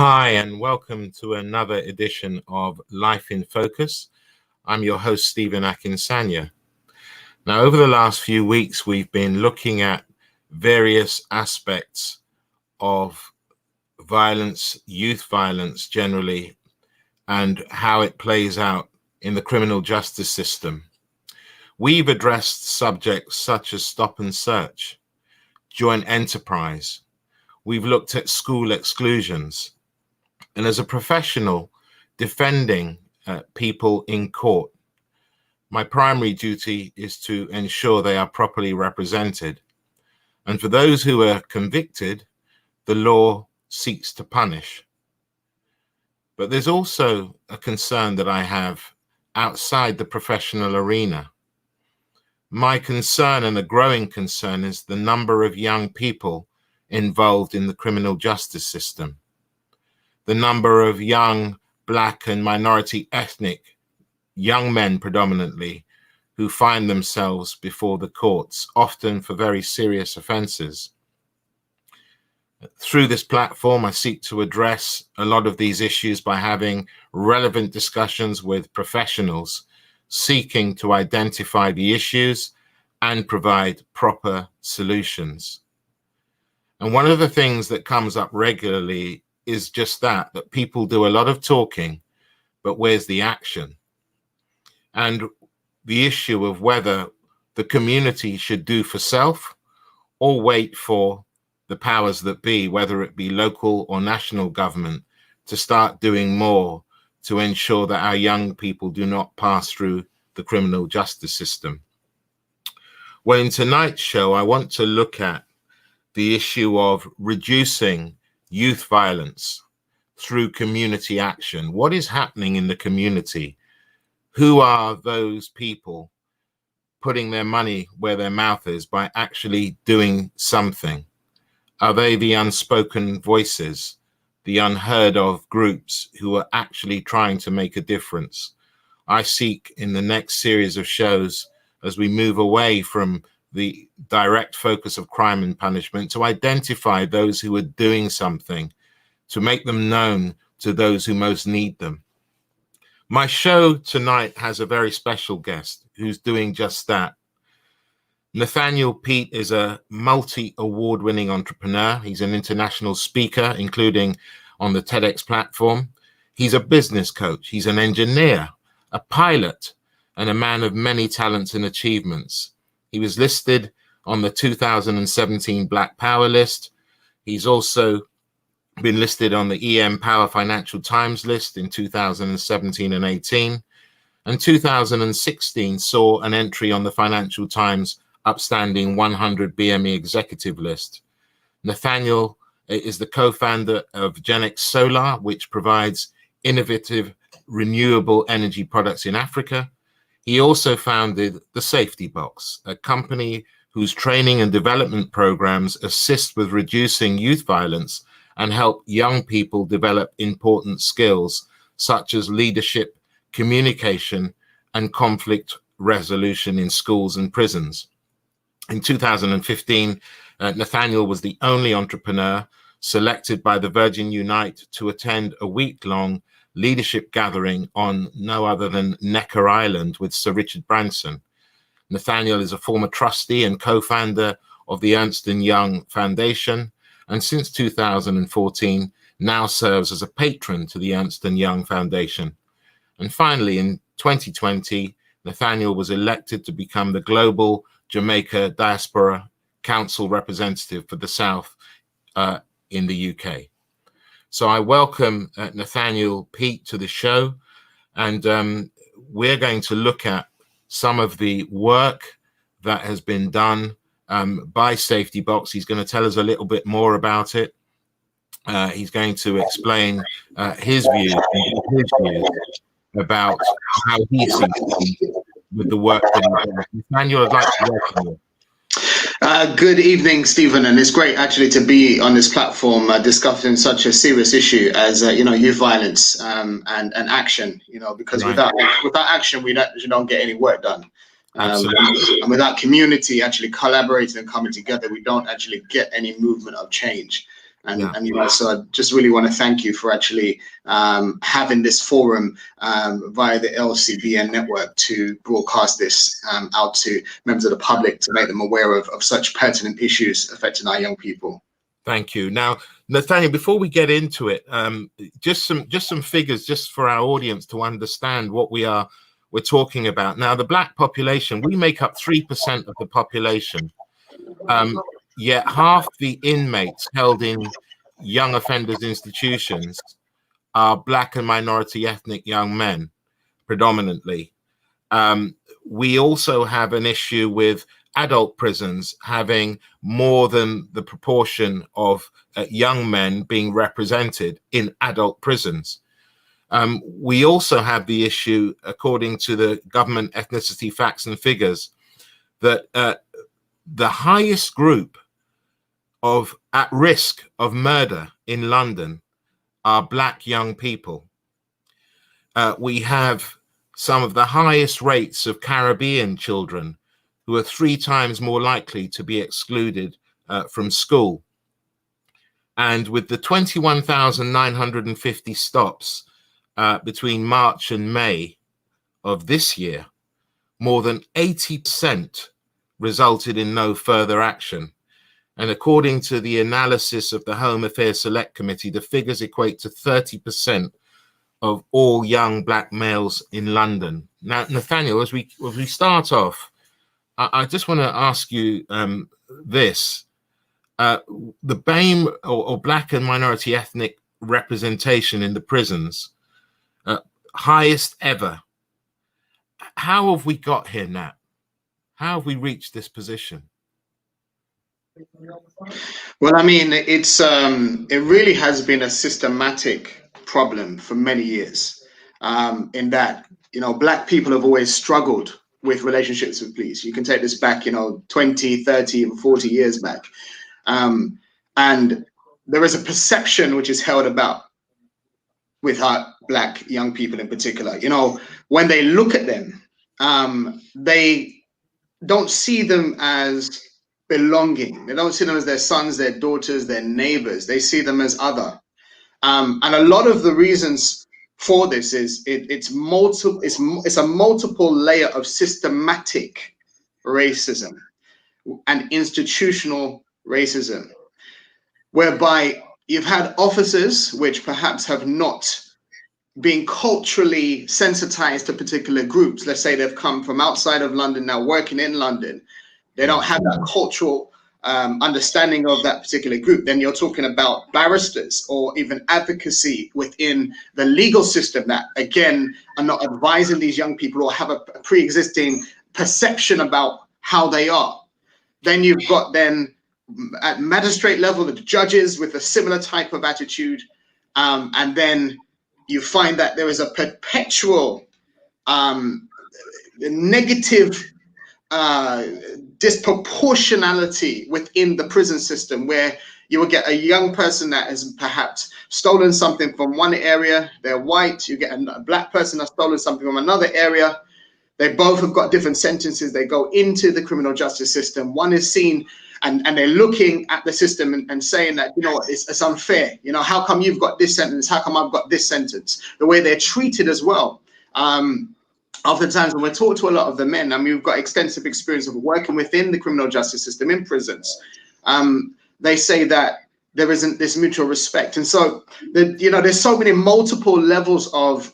Hi, and welcome to another edition of Life in Focus. I'm your host, Stephen Akinsanya. Now, over the last few weeks, we've been looking at various aspects of violence, youth violence generally, and how it plays out in the criminal justice system. We've addressed subjects such as stop and search, joint enterprise. We've looked at school exclusions. And as a professional defending people in court, my primary duty is to ensure they are properly represented. And for those who are convicted, the law seeks to punish. But there's also a concern that I have outside the professional arena. My concern, and a growing concern, is the number of young people involved in the criminal justice system. The number of young Black and minority ethnic young men predominantly who find themselves before the courts, often for very serious offenses. Through this platform, I seek to address a lot of these issues by having relevant discussions with professionals seeking to identify the issues and provide proper solutions. And one of the things that comes up regularly is just that people do a lot of talking, but where's the action? And the issue of whether the community should do for self or wait for the powers that be, whether it be local or national government, to start doing more to ensure that our young people do not pass through the criminal justice system. Well, in tonight's show, I want to look at the issue of reducing youth violence through community action. What is happening in the community? Who are those people putting their money where their mouth is by actually doing something? Are they the unspoken voices, the unheard of groups who are actually trying to make a difference? I seek in the next series of shows, as we move away from the direct focus of crime and punishment, to identify those who are doing something, to make them known to those who most need them. My show tonight has a very special guest who's doing just that. Nathaniel Peat is a multi-award-winning entrepreneur. He's an international speaker, including on the TEDx platform. He's a business coach. He's an engineer, a pilot, and a man of many talents and achievements. He was listed on the 2017 Black Power list. He's also been listed on the EM Power Financial Times list in 2017 and 18. And 2016 saw an entry on the Financial Times Upstanding 100 BME executive list. Nathaniel is the co-founder of Genex Solar, which provides innovative renewable energy products in Africa. He also founded the Safety Box, a company whose training and development programs assist with reducing youth violence and help young people develop important skills such as leadership, communication, and conflict resolution in schools and prisons. In 2015, Nathaniel was the only entrepreneur selected by the Virgin Unite to attend a week-long leadership gathering on no other than Necker Island with Sir Richard Branson. Nathaniel is a former trustee and co-founder of the Ernst & Young Foundation, and since 2014 now serves as a patron to the Ernst & Young Foundation. And finally, in 2020, Nathaniel was elected to become the Global Jamaica Diaspora Council representative for the South in the UK. So I welcome Nathaniel Peat to the show, and we're going to look at some of the work that has been done by Safety Box. He's going to tell us a little bit more about it. He's going to explain his views about how he sees things with the work that he does. Nathaniel, I'd like to welcome you. Good evening, Stephen, and it's great actually to be on this platform discussing such a serious issue as youth violence and action. Because Right. without action, we don't get any work done. Absolutely. And without community actually collaborating and coming together, we don't actually get any movement of change. Yeah. And so I just really want to thank you for actually having this forum via the LCBN network to broadcast this out to members of the public, to make them aware of such pertinent issues affecting our young people. Thank you. Now, Nathaniel, before we get into it, just some figures just for our audience to understand what we're talking about. Now, the Black population, we make up 3% of the population. Yet half the inmates held in young offenders institutions are Black and minority ethnic young men, predominantly. We also have an issue with adult prisons having more than the proportion of young men being represented in adult prisons. We also have the issue, according to the government ethnicity facts and figures, that the highest group of at risk of murder in London are Black young people. We have some of the highest rates of Caribbean children who are 3 times more likely to be excluded from school. And with the 21,950 stops between March and May of this year, more than 80% resulted in no further action. And according to the analysis of the Home Affairs Select Committee, the figures equate to 30% of all young Black males in London. Now, Nathaniel, as we start off, I just want to ask you this. The BAME or Black and minority ethnic representation in the prisons, highest ever. How have we got here, Nat? How have we reached this position? Well, I mean, it really has been a systematic problem for many years, in that, Black people have always struggled with relationships with police. You can take this back, 20, 30, even 40 years back. And there is a perception which is held about with our Black young people in particular. When they look at them, they don't see them as belonging. They don't see them as their sons, their daughters, their neighbors. They see them as other. And a lot of the reasons for this is it's a multiple layer of systematic racism and institutional racism, whereby you've had officers which perhaps have not been culturally sensitized to particular groups. Let's say they've come from outside of London, now working in London. They don't have that cultural understanding of that particular group. Then you're talking about barristers or even advocacy within the legal system that, again, are not advising these young people or have a pre-existing perception about how they are. Then you've got at magistrate level, the judges with a similar type of attitude. And then you find that there is a perpetual negative disproportionality within the prison system, where you will get a young person that has perhaps stolen something from one area, they're white, you get a Black person that's stolen something from another area. They both have got different sentences. They go into the criminal justice system. One is seen and they're looking at the system and saying that, it's unfair. How come you've got this sentence? How come I've got this sentence? The way they're treated as well. Oftentimes when we talk to a lot of the men, we've got extensive experience of working within the criminal justice system in prisons. They say that there isn't this mutual respect. And so, there's so many multiple levels of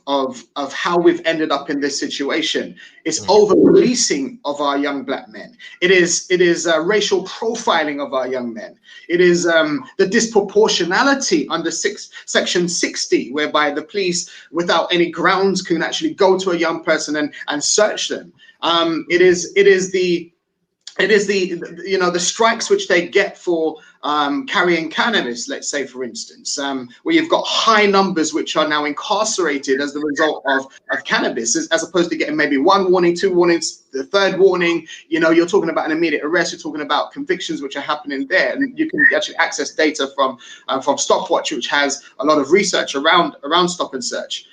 how we've ended up in this situation. It's over-policing of our young Black men. It is racial profiling of our young men. It is the disproportionality under Section 60, whereby the police, without any grounds, can actually go to a young person and search them. It is the strikes which they get for carrying cannabis, let's say, for instance, where you've got high numbers which are now incarcerated as the result of cannabis, as opposed to getting maybe 1 warning, 2 warnings, the 3rd warning. You're talking about an immediate arrest. You're talking about convictions which are happening there, and you can actually access data from Stopwatch, which has a lot of research around stop and search.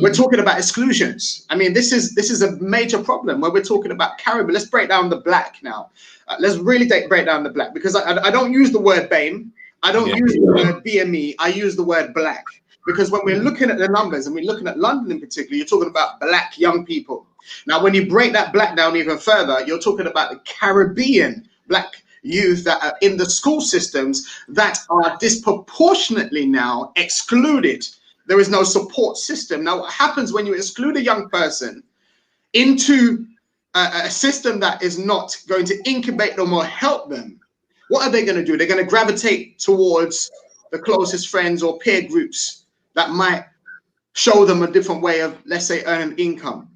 We're talking about exclusions. This is a major problem where we're talking about Caribbean. Let's break down the Black now. Let's really break down the Black, because I don't use the word BAME. I don't Yeah. use the word BME, I use the word black. Because when we're looking at the numbers, and we're looking at London in particular, you're talking about black young people. Now, when you break that black down even further, you're talking about the Caribbean black youth that are in the school systems that are disproportionately now excluded. There is no support system. Now, what happens when you exclude a young person into a system that is not going to incubate them or help them? What are they going to do? They're going to gravitate towards the closest friends or peer groups that might show them a different way of, let's say, earning income.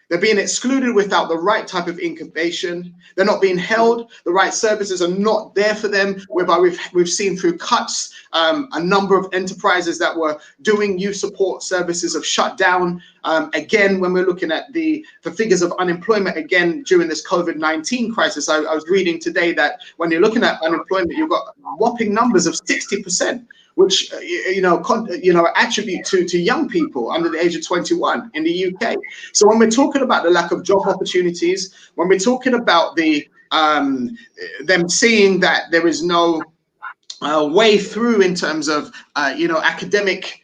They're being excluded without the right type of incubation. They're not being held. The right services are not there for them, whereby we've seen through cuts, a number of enterprises that were doing youth support services have shut down. Again, when we're looking at the figures of unemployment, again, during this COVID-19 crisis, I was reading today that when you're looking at unemployment, you've got whopping numbers of 60%. Which attribute to young people under the age of 21 in the UK. So when we're talking about the lack of job opportunities, when we're talking about the them seeing that there is no way through in terms of academic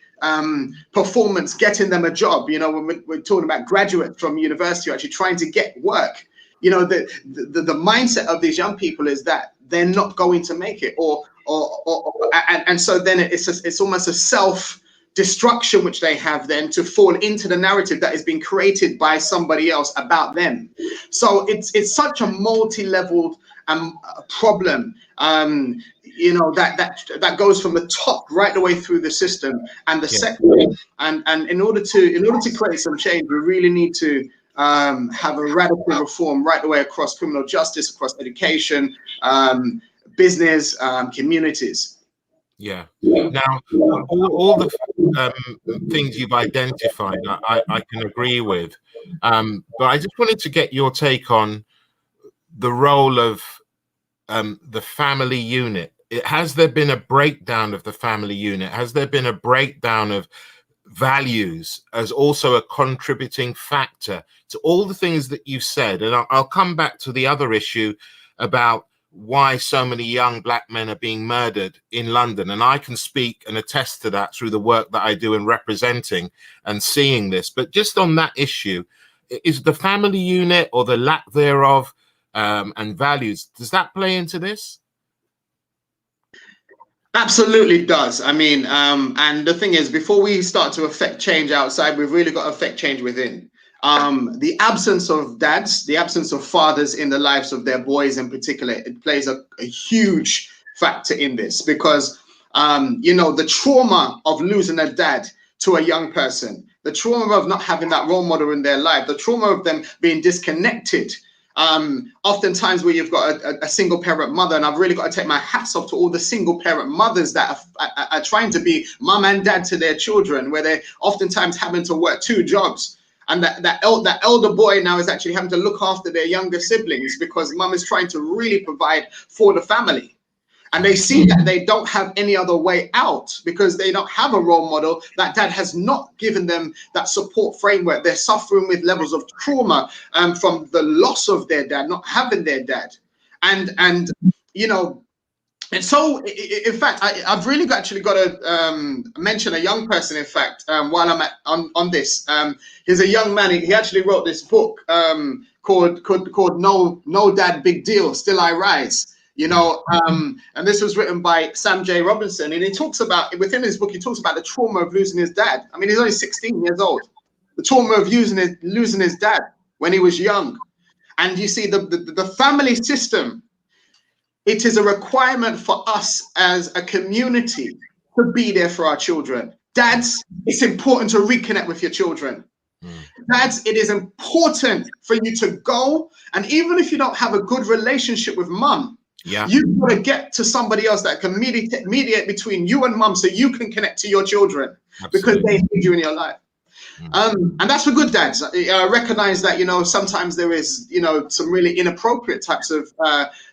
performance, getting them a job. When we're talking about graduates from university actually trying to get work. The mindset of these young people is that they're not going to make it, and so then it's almost a self-destruction which they have then to fall into the narrative that is being created by somebody else about them. So it's such a multi-leveled problem, that goes from the top right the way through the system and the sector. And in order to create some change, we really need to have a radical reform right the way across criminal justice, across education, business, communities. Yeah. Now, all the things you've identified, I can agree with. But I just wanted to get your take on the role of the family unit. Has there been a breakdown of the family unit? Has there been a breakdown of values as also a contributing factor to all the things that you said? And I'll come back to the other issue about why so many young black men are being murdered in London. And I can speak and attest to that through the work that I do in representing and seeing this. But just on that issue, is the family unit or the lack thereof and values, does that play into this? Absolutely does. I mean, and the thing is, before we start to affect change outside, we've really got to affect change within. The absence of dads, the absence of fathers in the lives of their boys in particular, it plays a huge factor in this, because, the trauma of losing a dad to a young person, the trauma of not having that role model in their life, the trauma of them being disconnected. Oftentimes where you've got a single parent mother, and I've really got to take my hats off to all the single parent mothers that are trying to be mum and dad to their children, where they're oftentimes having to work 2 jobs. And that elder boy now is actually having to look after their younger siblings because mum is trying to really provide for the family. And they see that they don't have any other way out because they don't have a role model. That dad has not given them that support framework. They're suffering with levels of trauma from the loss of their dad, not having their dad. And so, in fact, I've really actually got to mention a young person, in fact, while I'm on this. He's a young man. He actually wrote this book called No Dad, Big Deal, Still I Rise. And this was written by Sam J. Robinson, and he talks about, within his book, he talks about the trauma of losing his dad. I mean, he's only 16 years old. The trauma of losing his dad when he was young. And you see, the family system, it is a requirement for us as a community to be there for our children. Dads, it's important to reconnect with your children. Dads, it is important for you to go, and even if you don't have a good relationship with mum, you've got to get to somebody else that can mediate between you and mum so you can connect to your children. Absolutely. Because they need you in your life. And that's for good dads. I recognize that, sometimes there is, some really inappropriate types of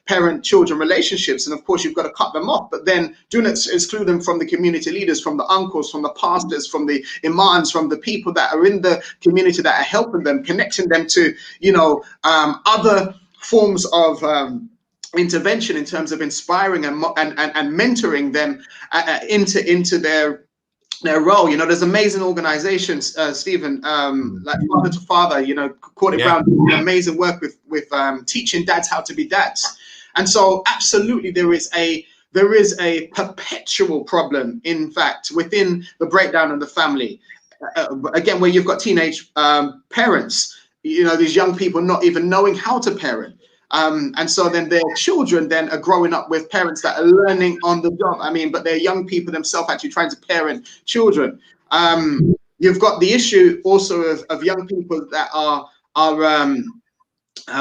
parent-children relationships. And of course, you've got to cut them off. But then do not exclude them from the community leaders, from the uncles, from the pastors, from the imams, from the people that are in the community that are helping them, connecting them to, other forms of intervention in terms of inspiring and mentoring them into their role. You know, there's amazing organizations, Stephen, like Father to Father, you know, Courtney Yeah. Brown doing amazing work with teaching dads how to be dads. And so absolutely there is a perpetual problem, in fact, within the breakdown of the family. Again, where you've got teenage parents, you know, these young people not even knowing how to parent. And so then their children then are growing up with parents that are learning on the job. I mean, but they're young people themselves actually trying to parent children. You've got the issue also of young people that are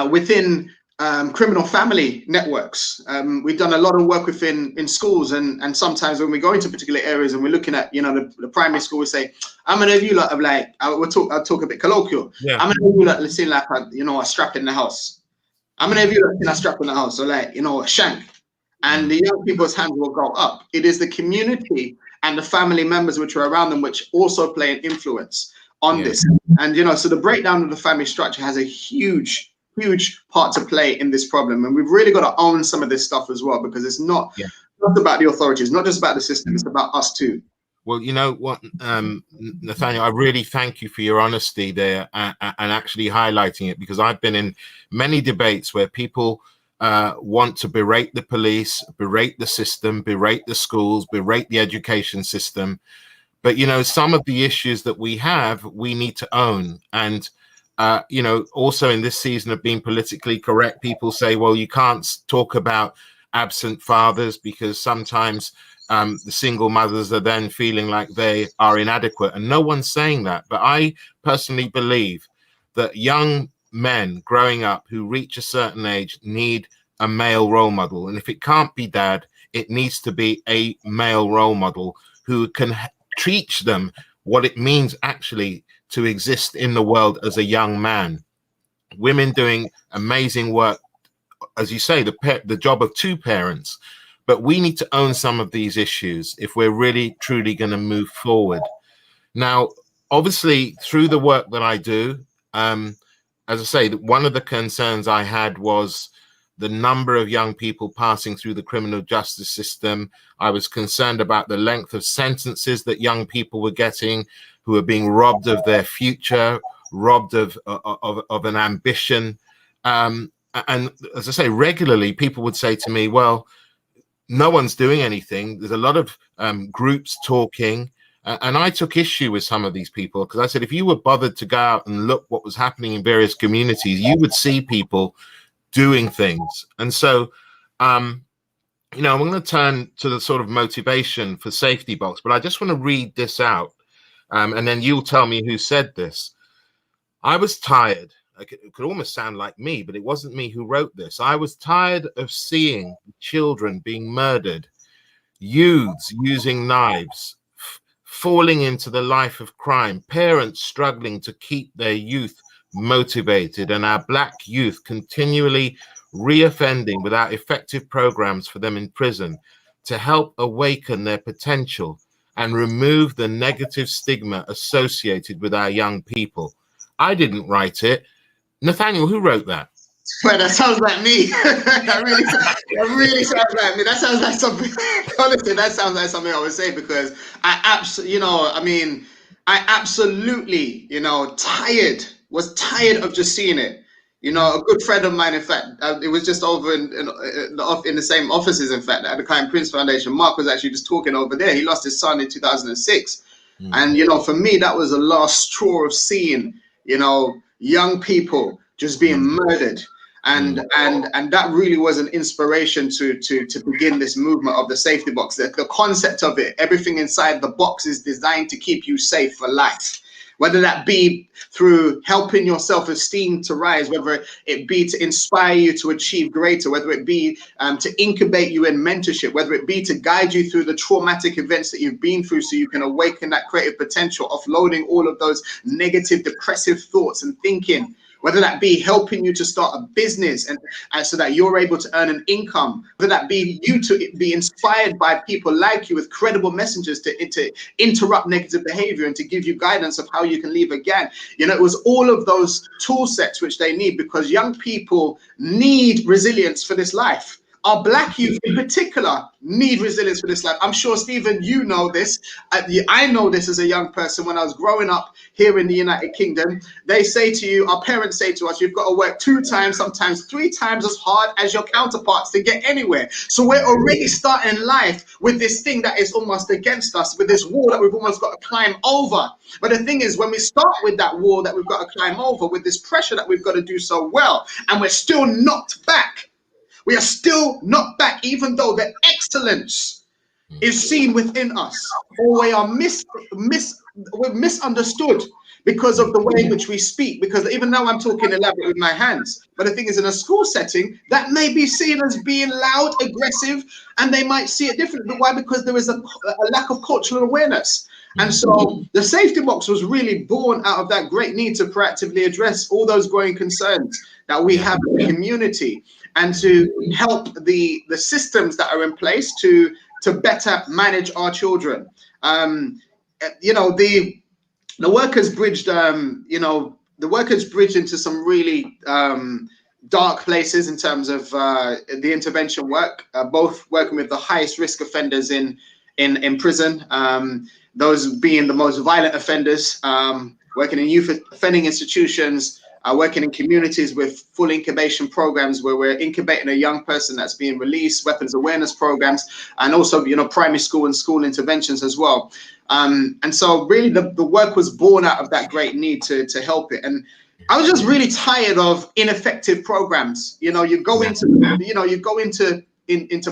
within criminal family networks. We've done a lot of work in schools, and sometimes when we go into particular areas and we're looking at, you know, the primary school, we say, how many of you lot of like, I'll talk a bit colloquial. Yeah. How many of you lot seen like a strap in the house? How many of you have seen a strap in the house, or like, you know, a shank? And the young people's hands will go up. It is the community and the family members which are around them which also play an influence on this. And, you know, so the breakdown of the family structure has a huge part to play in this problem. And we've really got to own some of this stuff as well, because it's not just about the authorities, not just about the system, it's about us too. Well, you know what, Nathaniel, I really thank you for your honesty there and actually highlighting it, because I've been in many debates where people want to berate the police, berate the system, berate the schools, berate the education system. But, you know, some of the issues that we have, we need to own. And, you know, also in this season of being politically correct, people say, well, you can't talk about absent fathers because sometimes the single mothers are then feeling like they are inadequate, and no one's saying that. But I personally believe that young men growing up who reach a certain age need a male role model. And if it can't be dad, it needs to be a male role model who can teach them what it means actually to exist in the world as a young man. Women doing amazing work, as you say, the job of two parents. But we need to own some of these issues if we're really, truly going to move forward. Now, obviously, through the work that I do, as I say, one of the concerns I had was the number of young people passing through the criminal justice system. I was concerned about the length of sentences that young people were getting, who are being robbed of their future, robbed of an ambition. And as I say, regularly, people would say to me, well, no one's doing anything. There's a lot of groups talking. And I took issue with some of these people, because I said, if you were bothered to go out and look what was happening in various communities, you would see people doing things. And so, you know, I'm going to turn to the sort of motivation for Safety Box, but I just want to read this out. And then you'll tell me who said this. I was tired. It could almost sound like me, but it wasn't me who wrote this. I was tired of seeing children being murdered, youths using knives, falling into the life of crime, parents struggling to keep their youth motivated, and our Black youth continually reoffending without effective programs for them in prison to help awaken their potential and remove the negative stigma associated with our young people. I didn't write it. Nathaniel, who wrote that? Well, that sounds like me. that really sounds like me. That sounds like something. Honestly, that sounds like something I would say, because I absolutely, you know, I mean, I absolutely, you know, was tired of just seeing it. You know, a good friend of mine, in fact, it was just over in the same offices, in fact, at the Kind Prince Foundation. Mark was actually just talking over there. He lost his son in 2006. And, you know, for me, that was the last straw of seeing, you know, young people just being murdered. And that really was an inspiration to begin this movement of the Safety Box. The concept of it, everything inside the box is designed to keep you safe for life. Whether that be through helping your self-esteem to rise, whether it be to inspire you to achieve greater, whether it be to incubate you in mentorship, whether it be to guide you through the traumatic events that you've been through so you can awaken that creative potential, offloading all of those negative, depressive thoughts and thinking whether that be helping you to start a business and so that you're able to earn an income, whether that be you to be inspired by people like you with credible messengers to interrupt negative behavior and to give you guidance of how you can leave again. You know, it was all of those tool sets which they need, because young people need resilience for this life. Our Black youth in particular need resilience for this life. I'm sure, Stephen, you know this. I know this as a young person. When I was growing up here in the United Kingdom, they say to you, our parents say to us, you've got to work 2 times, sometimes 3 times as hard as your counterparts to get anywhere. So we're already starting life with this thing that is almost against us, with this wall that we've almost got to climb over. But the thing is, when we start with that wall that we've got to climb over, with this pressure that we've got to do so well, and we're still knocked back, we are still not back, even though the excellence is seen within us, or we are we're misunderstood because of the way in which we speak. Because even though I'm talking elaborate with my hands, but the thing is, in a school setting, that may be seen as being loud, aggressive, and they might see it differently. Why? Because there is a lack of cultural awareness. And so the safety box was really born out of that great need to proactively address all those growing concerns that we have in the community, and to help the systems that are in place to better manage our children. You know, the workers bridged, you know, the workers bridged into some really dark places in terms of the intervention work, both working with the highest risk offenders in prison, those being the most violent offenders, working in youth offending institutions, working in communities with full incubation programs where we're incubating a young person that's being released, weapons awareness programs, and also, you know, primary school and school interventions as well. And so really the work was born out of that great need to help it. And I was just really tired of ineffective programs. You know, you go into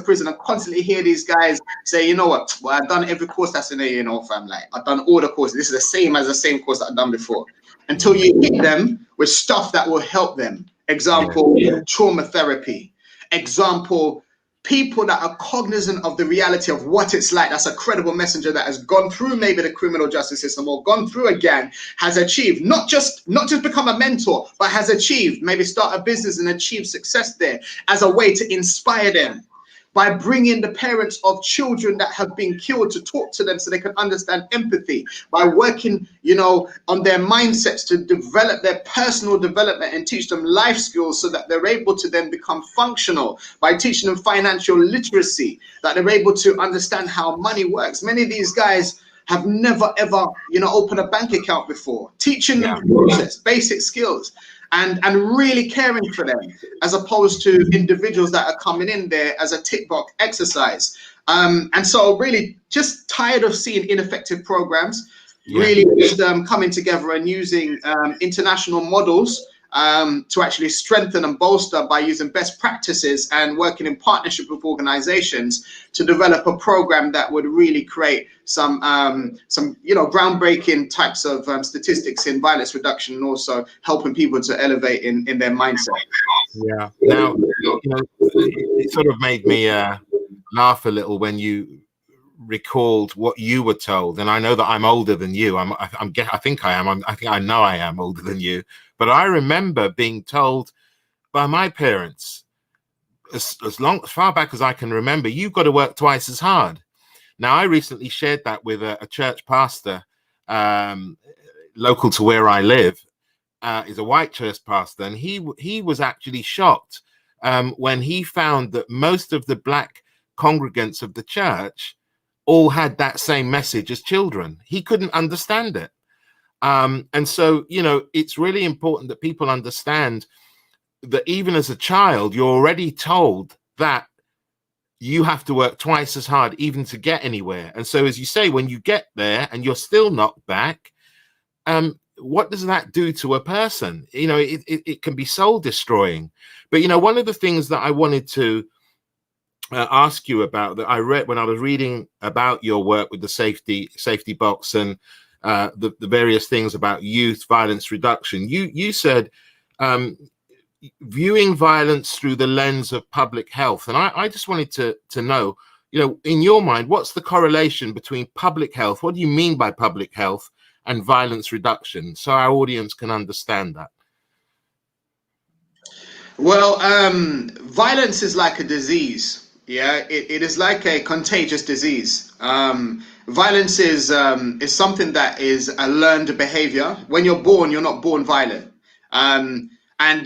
prison and constantly hear these guys say, you know what, well, I've done every course that's in there, you know, fam, like I've done all the courses. This is the same course that I've done before. Until you hit them with stuff that will help them. Example, trauma therapy. Example, people that are cognizant of the reality of what it's like. That's a credible messenger that has gone through maybe the criminal justice system or gone through again, has achieved, not just become a mentor, but has achieved, maybe start a business and achieve success there, as a way to inspire them. By bringing the parents of children that have been killed to talk to them so they can understand empathy, by working, you know, on their mindsets to develop their personal development and teach them life skills so that they're able to then become functional, by teaching them financial literacy, that they're able to understand how money works. Many of these guys have never, ever, you know, opened a bank account before, teaching them process, basic skills. And really caring for them, as opposed to individuals that are coming in there as a tick box exercise. And so really just tired of seeing ineffective programs, really just coming together and using international models to actually strengthen and bolster by using best practices and working in partnership with organizations to develop a program that would really create some you know, groundbreaking types of statistics in violence reduction, and also helping people to elevate in their mindset. Yeah. Now, you know, it sort of made me laugh a little when you recalled what you were told, and I know that I'm older than you. I think I know I am older than you, but I remember being told by my parents, as far back as I can remember, you've got to work twice as hard. Now, I recently shared that with a church pastor local to where I live. Is a white church pastor, and he was actually shocked when he found that most of the Black congregants of the church all had that same message as children. He couldn't understand it. And so, you know, it's really important that people understand that even as a child, you're already told that you have to work twice as hard even to get anywhere. And so, as you say, when you get there and you're still knocked back, what does that do to a person? You know, it can be soul destroying. But, you know, one of the things that I wanted to ask you about, that I read when I was reading about your work with the safety box and the various things about youth violence reduction, you said viewing violence through the lens of public health. And I just wanted to know, you know, in your mind, what's the correlation between public health? What do you mean by public health and violence reduction, so our audience can understand that? Well, violence is like a disease. Yeah, it is like a contagious disease. Violence is something that is a learned behavior. When you're born, you're not born violent. And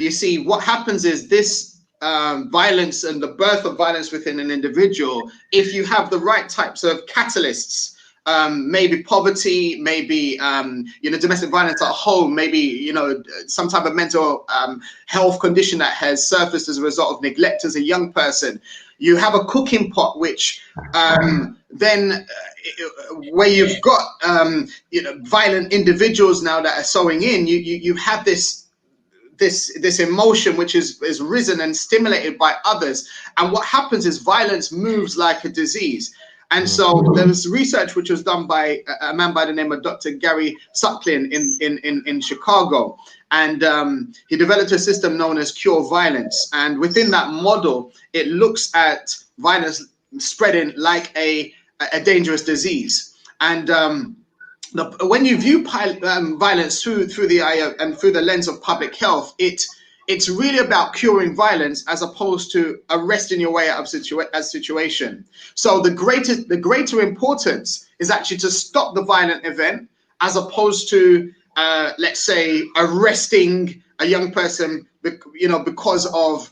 you see, what happens is this violence and the birth of violence within an individual, if you have the right types of catalysts, maybe poverty, maybe domestic violence at home, maybe some type of mental health condition that has surfaced as a result of neglect as a young person. You have a cooking pot, which then where you've got violent individuals now that are sowing in, you have this emotion which is risen and stimulated by others, and what happens is violence moves like a disease. And so there was research which was done by a man by the name of Dr. Gary Sucklin in Chicago, and he developed a system known as Cure Violence. And within that model, it looks at violence spreading like a dangerous disease. And when you view violence through the eye and through the lens of public health, it's really about curing violence as opposed to arresting your way out of situation. So the greater importance is actually to stop the violent event as opposed to let's say arresting a young person because of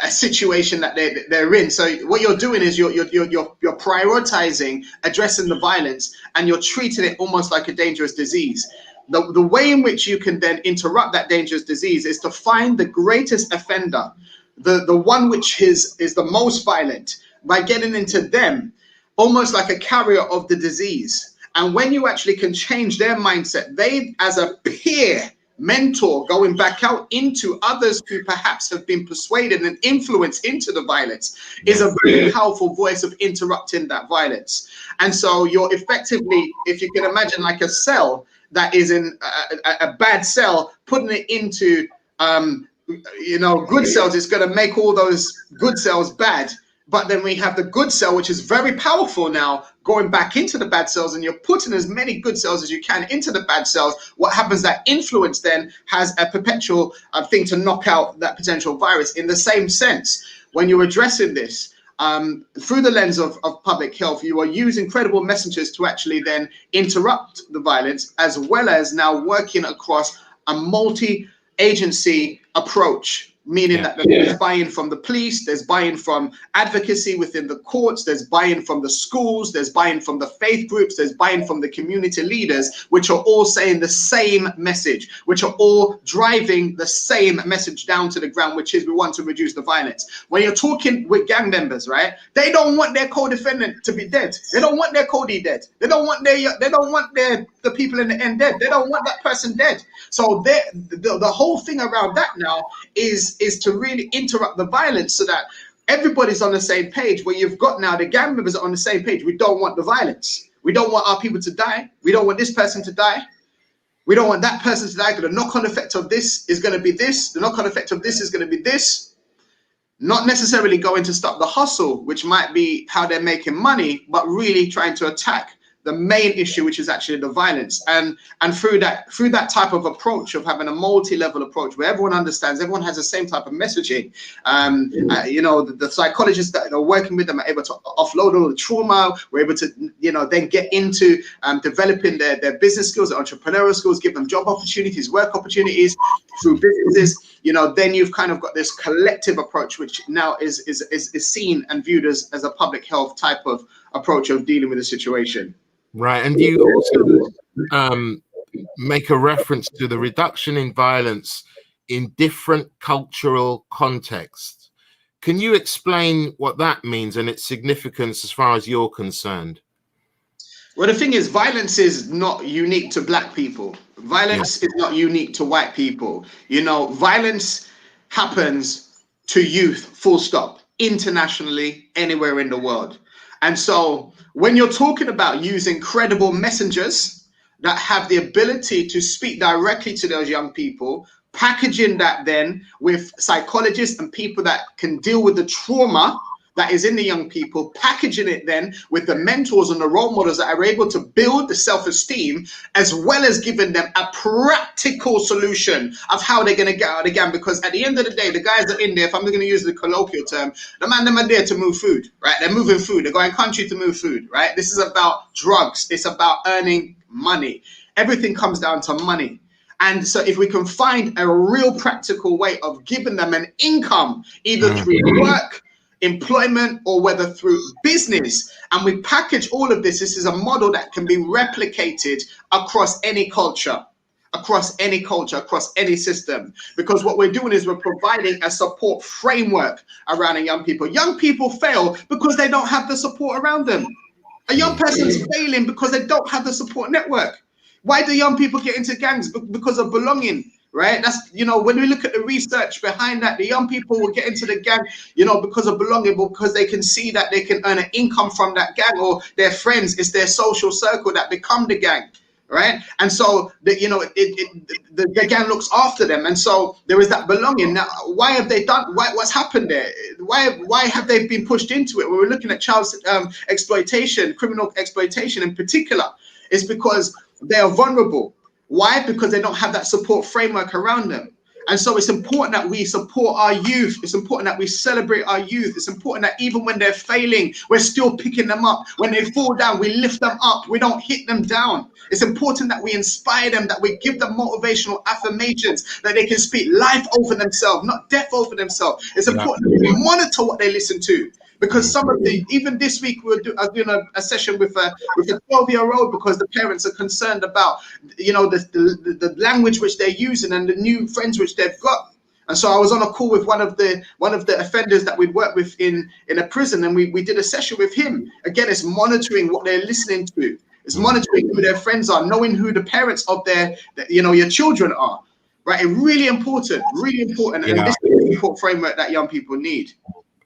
a situation that they're in. So what you're doing is you're prioritizing addressing the violence, and you're treating it almost like a dangerous disease. The way in which you can then interrupt that dangerous disease is to find the greatest offender, the one which is the most violent, by getting into them almost like a carrier of the disease. And when you actually can change their mindset, they as a peer mentor going back out into others who perhaps have been persuaded and influenced into the violence is a very powerful voice of interrupting that violence. And so you're effectively, if you can imagine, like a cell that is in a bad cell, putting it into good cells, it's going to make all those good cells bad. But then we have the good cell, which is very powerful now, going back into the bad cells, and you're putting as many good cells as you can into the bad cells. What happens, that influence then has a perpetual thing to knock out that potential virus. In the same sense, when you're addressing this through the lens of public health, you are using credible messengers to actually then interrupt the violence, as well as now working across a multi-agency approach, meaning that there's buy-in from the police, there's buy-in from advocacy within the courts, there's buy-in from the schools, there's buy-in from the faith groups, there's buy-in from the community leaders, which are all saying the same message, which are all driving the same message down to the ground, which is we want to reduce the violence. When you're talking with gang members, right, they don't want their co-defendant to be dead. They don't want their Cody dead. They don't want the people in the end dead. They don't want that person dead. So the whole thing around that now is to really interrupt the violence so that everybody's on the same page, where you've got now the gang members are on the same page. We don't want the violence. We don't want our people to die. We don't want this person to die. We don't want that person to die, because the knock-on effect of this is going to be this. The knock-on effect of this is going to be this. Not necessarily going to stop the hustle, which might be how they're making money, but really trying to attack the main issue, which is actually the violence. And through that type of approach of having a multi-level approach where everyone understands, everyone has the same type of messaging. The psychologists that are working with them are able to offload all the trauma. We're able to, then get into developing their business skills, their entrepreneurial skills, give them job opportunities, work opportunities through businesses. Then you've kind of got this collective approach, which now is seen and viewed as a public health type of approach of dealing with the situation. Right, and you also make a reference to the reduction in violence in different cultural contexts. Can you explain what that means and its significance as far as you're concerned? Well, the thing is, violence is not unique to Black people. Violence is not unique to white people. Violence happens to youth, full stop, internationally, anywhere in the world. And so when you're talking about using credible messengers that have the ability to speak directly to those young people, packaging that then with psychologists and people that can deal with the trauma that is in the young people, packaging it then with the mentors and the role models that are able to build the self-esteem, as well as giving them a practical solution of how they're going to get out of the gang. Because at the end of the day, the guys are in there, if I'm going to use the colloquial term, the man them are there to move food, right? They're moving food. They're going country to move food, right? This is about drugs. It's about earning money. Everything comes down to money. And so if we can find a real practical way of giving them an income, either through work, employment, or whether through business, and we package all of this, this is a model that can be replicated across any culture, across any system. Because what we're doing is we're providing a support framework around young people. Young people fail because they don't have the support around them. A young person's failing because they don't have the support network. Why do young people get into gangs? Because of belonging, right? That's, you know, when we look at the research behind that, the young people will get into the gang, you know, because of belonging, because they can see that they can earn an income from that gang, or their friends, it's their social circle that become the gang, right? And so, you know, the gang looks after them. And so there is that belonging. Now, why have they done, what's happened there? Why have they been pushed into it? When we're looking at child exploitation, criminal exploitation in particular, it's because they are vulnerable. Why? Because they don't have that support framework around them. And so it's important that we support our youth. It's important that we celebrate our youth. It's important that even when they're failing, we're still picking them up. When they fall down, we lift them up. We don't hit them down. It's important that we inspire them, that we give them motivational affirmations, that they can speak life over themselves, not death over themselves. It's important that we monitor what they listen to. Because some of the, even this week, I was doing a session with a 12-year-old, because the parents are concerned about, you know, the language which they're using and the new friends which they've got. And so I was on a call with one of the offenders that we'd worked with in a prison, and we did a session with him. Again, it's monitoring what they're listening to. It's monitoring who their friends are, knowing who the parents of their, you know, your children are. Right? It's really important, Yeah. And this is the support framework that young people need.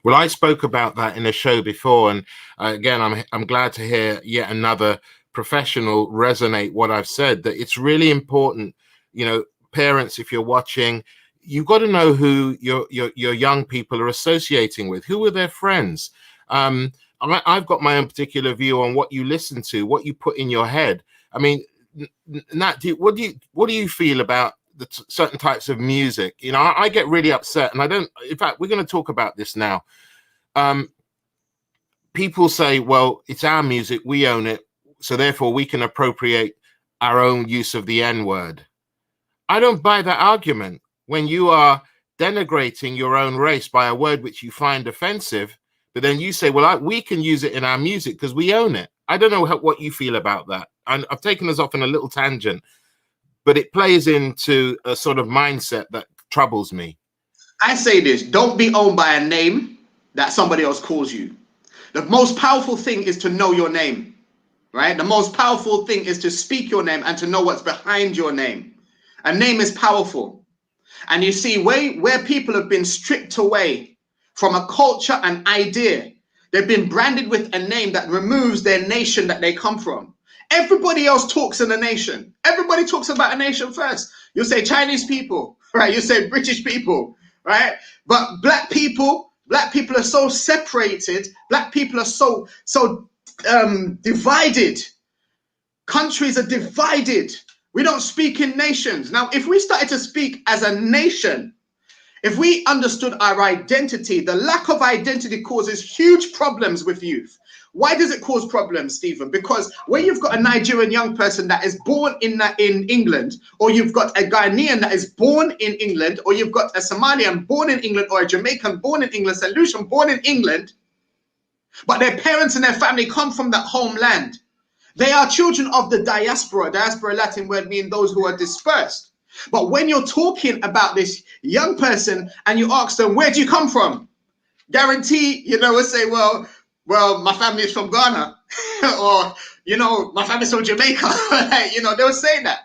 Well, I spoke about that in a show before, and again, I'm glad to hear yet another professional resonate what I've said, that it's really important, you know, parents, if you're watching, you've got to know who your young people are associating with. Who are their friends? I've got my own particular view on what you listen to, what you put in your head. I mean, Nat, what do you feel about the certain types of music? You know, I get really upset, and I don't. In fact, we're going to talk about this now. People say, well, it's our music, we own it, so therefore we can appropriate our own use of the N-word. I don't buy that argument. When you are denigrating your own race by a word which you find offensive, but then you say, well, we can use it in our music because we own it. I don't know what you feel about that. I've taken us off in a little tangent, but it plays into a sort of mindset that troubles me. I say this: don't be owned by a name that somebody else calls you. The most powerful thing is to know your name, right? The most powerful thing is to speak your name and to know what's behind your name. A name is powerful. And you see, where people have been stripped away from a culture and idea, they've been branded with a name that removes their nation that they come from. Everybody else talks in a nation. Everybody talks about a nation first. You'll say Chinese people, right? You say British people, right? But black people are so separated. Black people are so divided. Countries are divided. We don't speak in nations. Now, if we started to speak as a nation, if we understood our identity, the lack of identity causes huge problems with youth. Why does it cause problems, Stephen? Because where you've got a Nigerian young person that is born in England, or you've got a Ghanaian that is born in England, or you've got a Somalian born in England, or a Jamaican born in England, St. Lucian born in England, but their parents and their family come from that homeland. They are children of the diaspora. Diaspora, Latin word, meaning those who are dispersed. But when you're talking about this young person and you ask them, where do you come from? Guarantee, you know, will say, well, my family is from Ghana, or, you know, my family's from Jamaica. You know, they'll say that.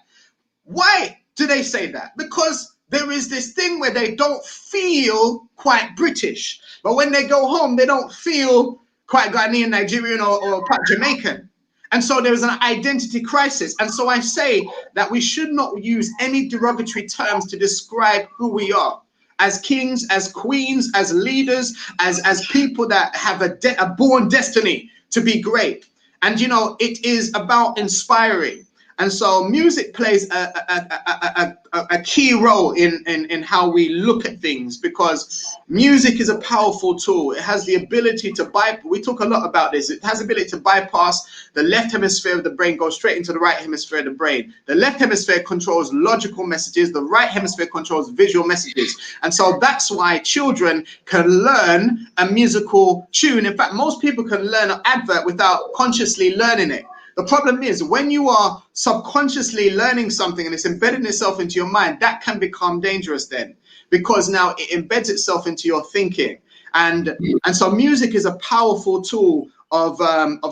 Why do they say that? Because there is this thing where they don't feel quite British, but when they go home, they don't feel quite Ghanaian, Nigerian, or Jamaican. And so there is an identity crisis. And so I say that we should not use any derogatory terms to describe who we are. as kings, as queens, as leaders, as people that have a born destiny to be great. And you know, it is about inspiring. And so music plays a key role in how we look at things, because music is a powerful tool. It has the ability to we talk a lot about this. It has the ability to bypass the left hemisphere of the brain, go straight into the right hemisphere of the brain. The left hemisphere controls logical messages. The right hemisphere controls visual messages. And so that's why children can learn a musical tune. In fact, most people can learn an advert without consciously learning it. The problem is when you are subconsciously learning something and it's embedding itself into your mind, that can become dangerous then, because now it embeds itself into your thinking. And so music is a powerful tool of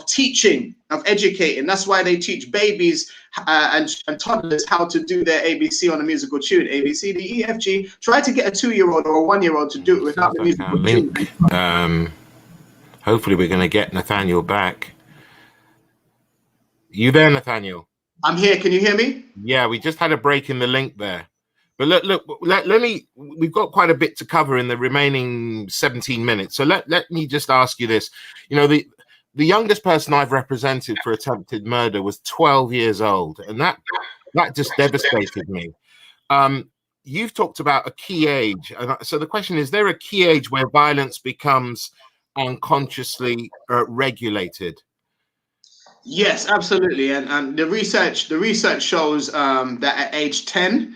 teaching, of educating. That's why they teach babies and toddlers how to do their ABC on a musical tune. A, B, C, D, E, F, G. Try to get a 2-year-old or a 1-year-old to do it without the musical tune. Hopefully we're going to get Nathaniel back. You there, Nathaniel? I'm here. Can you hear me? Yeah, we just had a break in the link there. But let me, we've got quite a bit to cover in the remaining 17 minutes. So let me just ask you this. You know, the youngest person I've represented for attempted murder was 12 years old. And that just devastated me. You've talked about a key age. And so the question is there a key age where violence becomes unconsciously regulated? Yes, absolutely. And the research shows that at age 10,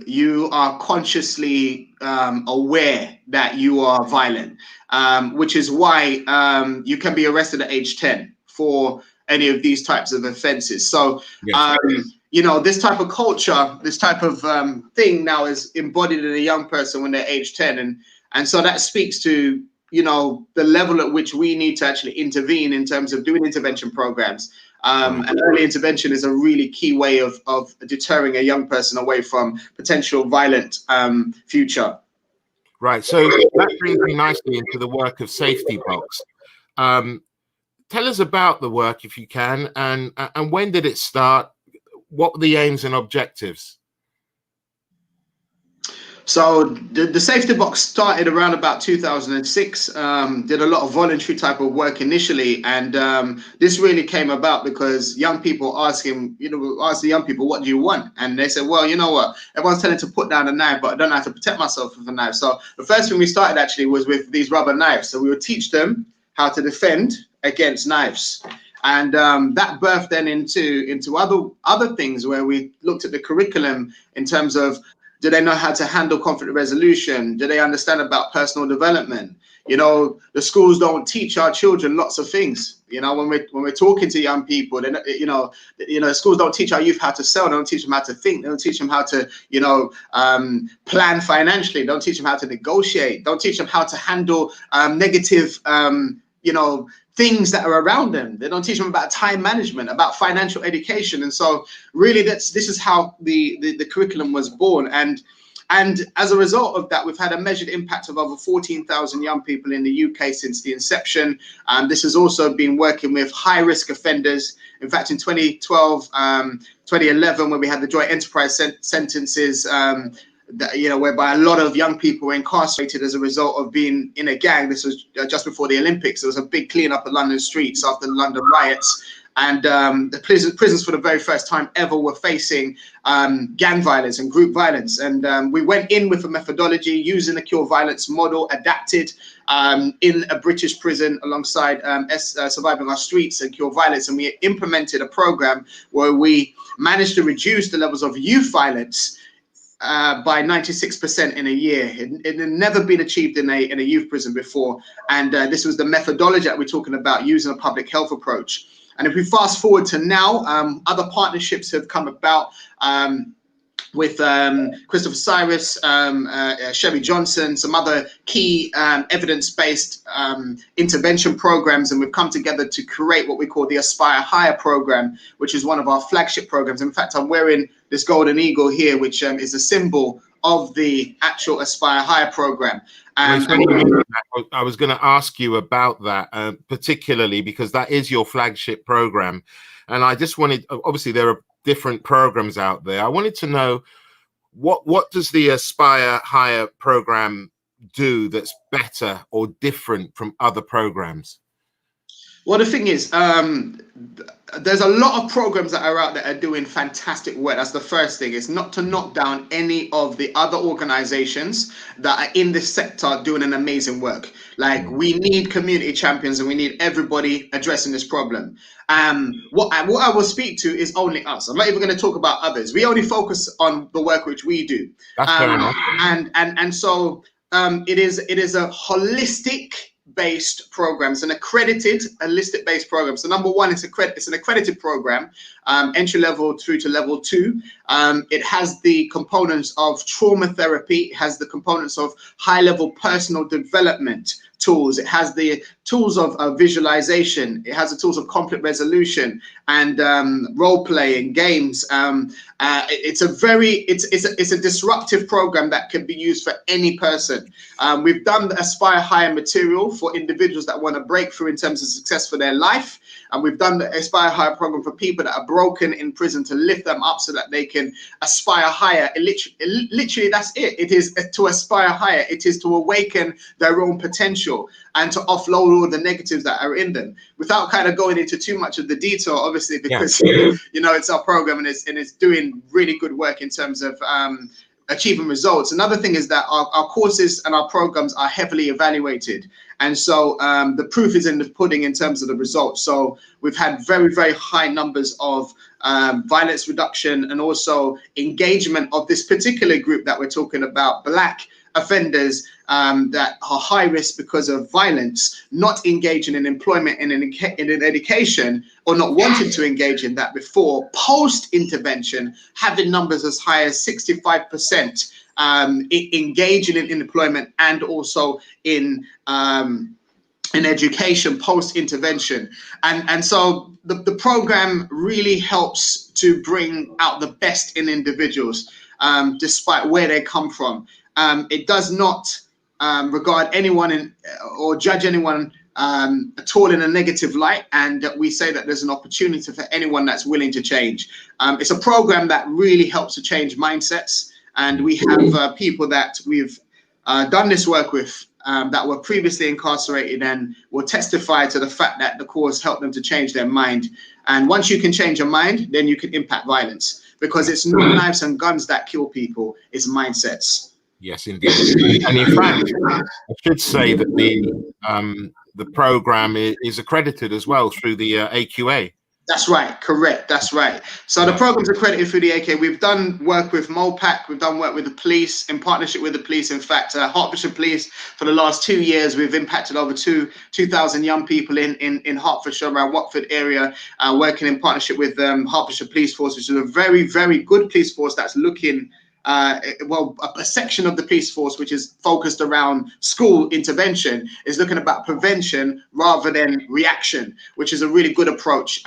you are consciously aware that you are violent, which is why you can be arrested at age 10 for any of these types of offenses. So, yes. You know, this type of culture, this type of thing now is embodied in a young person when they're age 10. And so that speaks to, you know, the level at which we need to actually intervene in terms of doing intervention programs. And early intervention is a really key way of deterring a young person away from potential violent future. Right. So that brings me nicely into the work of Safety Box. Tell us about the work, if you can, and when did it start? What were the aims and objectives? So the Safety Box started around about 2006, did a lot of voluntary type of work initially. And this really came about because young people ask the young people, what do you want? And they said, well, you know what? Everyone's telling to put down a knife, but I don't know how to protect myself with a knife. So the first thing we started actually was with these rubber knives. So we would teach them how to defend against knives. And that birthed then into other things where we looked at the curriculum in terms of, do they know how to handle conflict resolution? Do they understand about personal development? You know, the schools don't teach our children lots of things. You know, when we're talking to young people, then schools don't teach our youth how to sell. They don't teach them how to think. They don't teach them how to, plan financially. They don't teach them how to negotiate. Don't teach them how to handle negative, things that are around them. They don't teach them about time management, about financial education. And so really this is how the curriculum was born. And as a result of that, we've had a measured impact of over 14,000 young people in the UK since the inception. This has also been working with high risk offenders. In fact, in 2012, 2011, when we had the joint enterprise sentences, whereby a lot of young people were incarcerated as a result of being in a gang. This was just before the Olympics. There was a big cleanup of London streets after the London riots. And the prisons for the very first time ever were facing gang violence and group violence. And we went in with a methodology using the Cure Violence model, adapted in a British prison alongside Surviving Our Streets and Cure Violence. And we implemented a program where we managed to reduce the levels of youth violence by 96% in a year. It had never been achieved in a youth prison before. And this was the methodology that we're talking about, using a public health approach. And if we fast forward to now, other partnerships have come about with Christopher Cyrus, Sherry Johnson, some other key evidence-based intervention programs, and we've come together to create what we call the Aspire Higher program, which is one of our flagship programs. In fact, I'm wearing this golden eagle here, which is a symbol of the actual Aspire Higher program. I was going to ask you about that, particularly because that is your flagship program. And I just wanted, obviously there are different programs out there. I wanted to know, what does the Aspire Higher program do that's better or different from other programs? Well, the thing is, there's a lot of programs that are out there are doing fantastic work. That's the first thing. It's not to knock down any of the other organizations that are in this sector doing an amazing work. Like, we need community champions and we need everybody addressing this problem. What I will speak to is only us. I'm not even going to talk about others. We only focus on the work which we do. That's fair enough. So it is a holistic based program. It's an accredited holistic based program. So number one, it's an accredited program, entry level through to level 2. It has the components of trauma therapy. It has the components of high level personal development tools. It has the tools of visualization. It has the tools of conflict resolution and role play and games. It's a disruptive program that can be used for any person. We've done the Aspire Higher material for individuals that want to break through in terms of success for their life. And we've done the Aspire Higher program for people that are broken in prison to lift them up so that they can aspire higher. Literally, that's it. It is to aspire higher. It is to awaken their own potential and to offload all the negatives that are in them. Without kind of going into too much of the detail, obviously, because it's our program and it's doing really good work in terms of achieving results. Another thing is that our courses and our programs are heavily evaluated. And so the proof is in the pudding in terms of the results. So we've had very, very high numbers of violence reduction and also engagement of this particular group that we're talking about, Black offenders that are high risk because of violence, not engaging in employment and in education, or not wanting to engage in that before, post-intervention, having numbers as high as 65% engaging in employment and also in education post-intervention. And so the program really helps to bring out the best in individuals, despite where they come from. It does not regard anyone or judge anyone at all in a negative light, and we say that there's an opportunity for anyone that's willing to change. It's a program that really helps to change mindsets, and we have people that we've done this work with that were previously incarcerated and will testify to the fact that the course helped them to change their mind. And once you can change your mind, then you can impact violence, because it's not knives and guns that kill people, it's mindsets. Yes, indeed. And in fact, I should say that the program is accredited as well through the AQA. That's right, correct, that's right. So the program's accredited through the AQA. We've done work with MOPAC, we've done work with the police, in partnership with the police. In fact, Hertfordshire Police, for the last 2 years, we've impacted over 2,000 young people in Hertfordshire, around Watford area, working in partnership with Hertfordshire Police Force, which is a very, very good police force that's looking a section of the police force which is focused around school intervention is looking about prevention rather than reaction, which is a really good approach.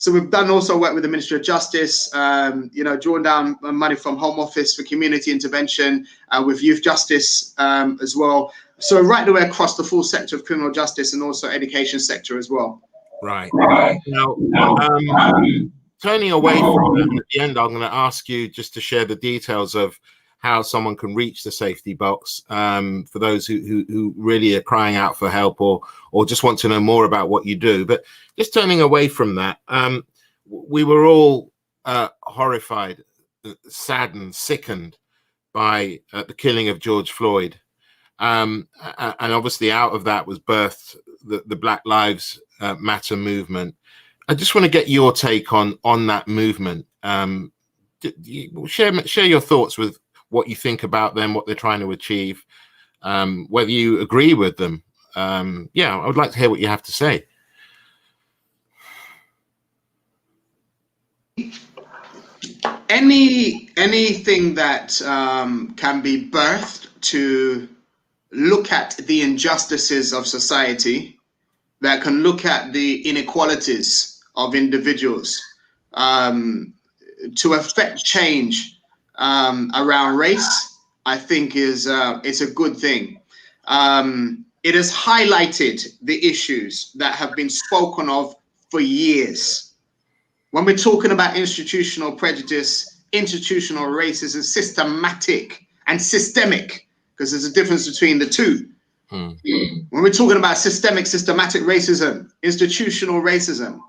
So we've done also work with the Ministry of Justice, drawing down money from Home Office for community intervention, with youth justice as well. So right the way across the full sector of criminal justice and also education sector as well. Right. Now, turning away from that, at the end, I'm going to ask you just to share the details of how someone can reach the safety box, for those who really are crying out for help or just want to know more about what you do. But just turning away from that, we were all horrified, saddened, sickened by the killing of George Floyd. And obviously out of that was birthed the Black Lives Matter movement. I just want to get your take on that movement. Share your thoughts with what you think about them, what they're trying to achieve, whether you agree with them. I would like to hear what you have to say. Anything that can be birthed to look at the injustices of society, that can look at the inequalities of individuals, to affect change around race, I think it's a good thing. It has highlighted the issues that have been spoken of for years. When we're talking about institutional prejudice, institutional racism, systematic and systemic, because there's a difference between the two. When we're talking about systematic racism, institutional racism,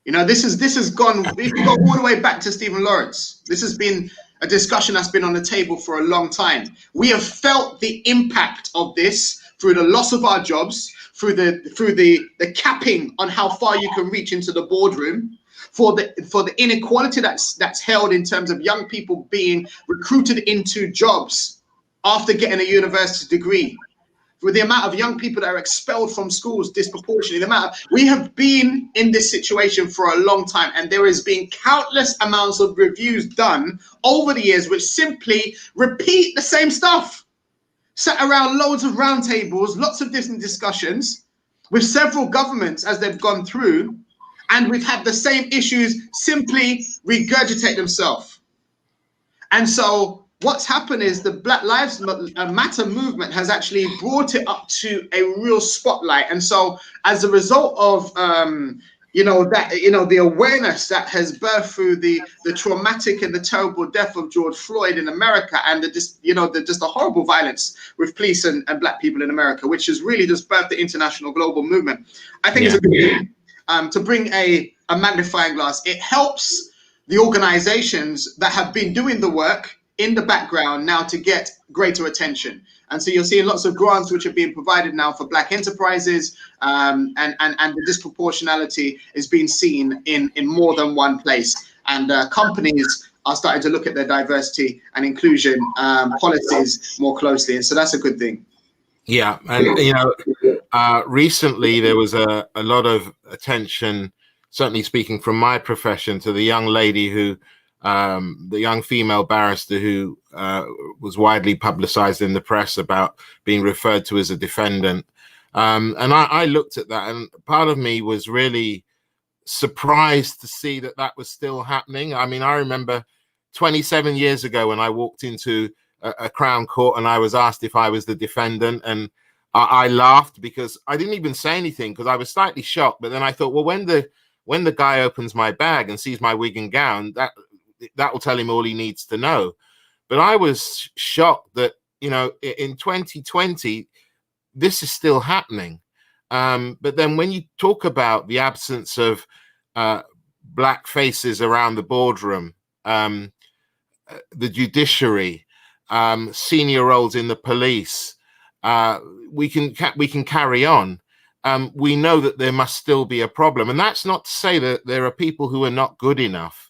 you know, this has gone, if you go all the way back to Stephen Lawrence, this has been a discussion that's been on the table for a long time. We have felt the impact of this through the loss of our jobs, through the capping on how far you can reach into the boardroom, for the inequality that's held in terms of young people being recruited into jobs after getting a university degree, with the amount of young people that are expelled from schools disproportionately. We have been in this situation for a long time, and there has been countless amounts of reviews done over the years which simply repeat the same stuff. Sat around loads of roundtables, lots of different discussions with several governments as they've gone through, and we've had the same issues simply regurgitate themselves. And so what's happened is the Black Lives Matter movement has actually brought it up to a real spotlight. And so as a result of the awareness that has birthed through the traumatic and the terrible death of George Floyd in America, and the horrible violence with police and Black people in America, which has really just birthed the international global movement, I think it's a good thing to bring a magnifying glass. It helps the organizations that have been doing the work in the background now to get greater attention. And so you're seeing lots of grants which are being provided now for Black enterprises, and the disproportionality is being seen in more than one place. And companies are starting to look at their diversity and inclusion policies more closely. And so that's a good thing. Yeah. And, recently there was a lot of attention, certainly speaking from my profession, to the young lady who, the young female barrister who was widely publicized in the press about being referred to as a defendant. And I looked at that, and part of me was really surprised to see that was still happening. I mean, I remember 27 years ago when I walked into a Crown Court and I was asked if I was the defendant, and I laughed because I didn't even say anything because I was slightly shocked. But then I thought, well, when the guy opens my bag and sees my wig and gown, that will tell him all he needs to know. But I was shocked that, in 2020, this is still happening. But then when you talk about the absence of Black faces around the boardroom, the judiciary, senior roles in the police, we can carry on. We know that there must still be a problem. And that's not to say that there are people who are not good enough.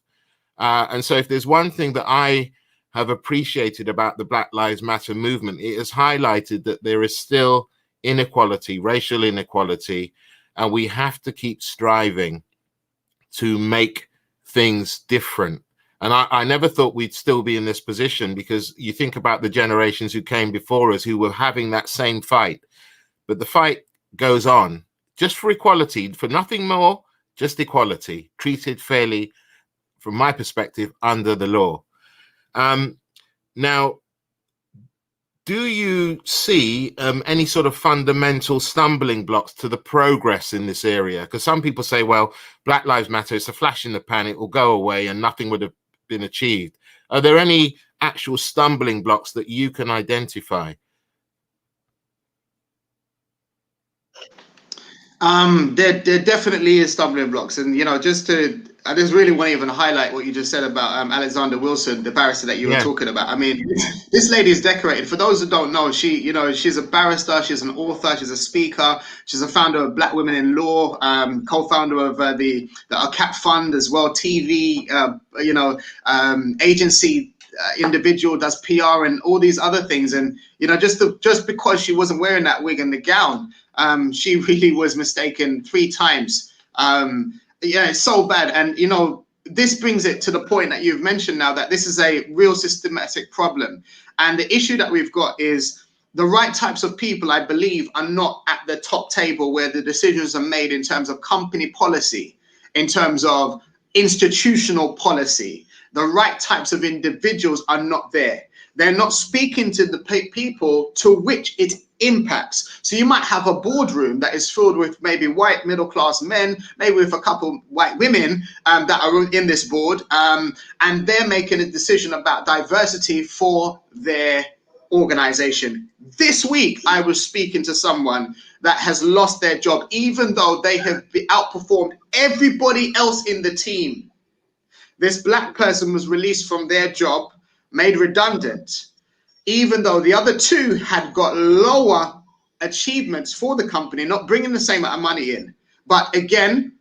And so if there's one thing that I have appreciated about the Black Lives Matter movement, it has highlighted that there is still inequality, racial inequality, and we have to keep striving to make things different. And I never thought we'd still be in this position, because you think about the generations who came before us who were having that same fight. But the fight goes on just for equality, for nothing more, just equality, treated fairly, from my perspective, under the law. Now, do you see any sort of fundamental stumbling blocks to the progress in this area? Because some people say, well, Black Lives Matter is a flash in the pan, it will go away and nothing would have been achieved. Are there any actual stumbling blocks that you can identify? There definitely is stumbling blocks, and I just really want to even highlight what you just said about Alexander Wilson, the barrister that you were talking about. I mean, this lady is decorated. For those that don't know, she's a barrister, she's an author, she's a speaker, she's a founder of Black Women in Law, co-founder of the ACAP Fund as well, TV, agency. Individual, does PR and all these other things, and just because she wasn't wearing that wig and the gown, she really was mistaken 3 times. It's so bad. And this brings it to the point that you've mentioned now, that this is a real systematic problem, and the issue that we've got is the right types of people, I believe, are not at the top table where the decisions are made in terms of company policy, in terms of institutional policy. The right types of individuals are not there. They're not speaking to the people to which it impacts. So you might have a boardroom that is filled with maybe white middle-class men, maybe with a couple white women that are in this board, and they're making a decision about diversity for their organization. This week, I was speaking to someone that has lost their job, even though they have outperformed everybody else in the team. This black person was released from their job, made redundant, even though the other two had got lower achievements for the company, not bringing the same amount of money in. But again,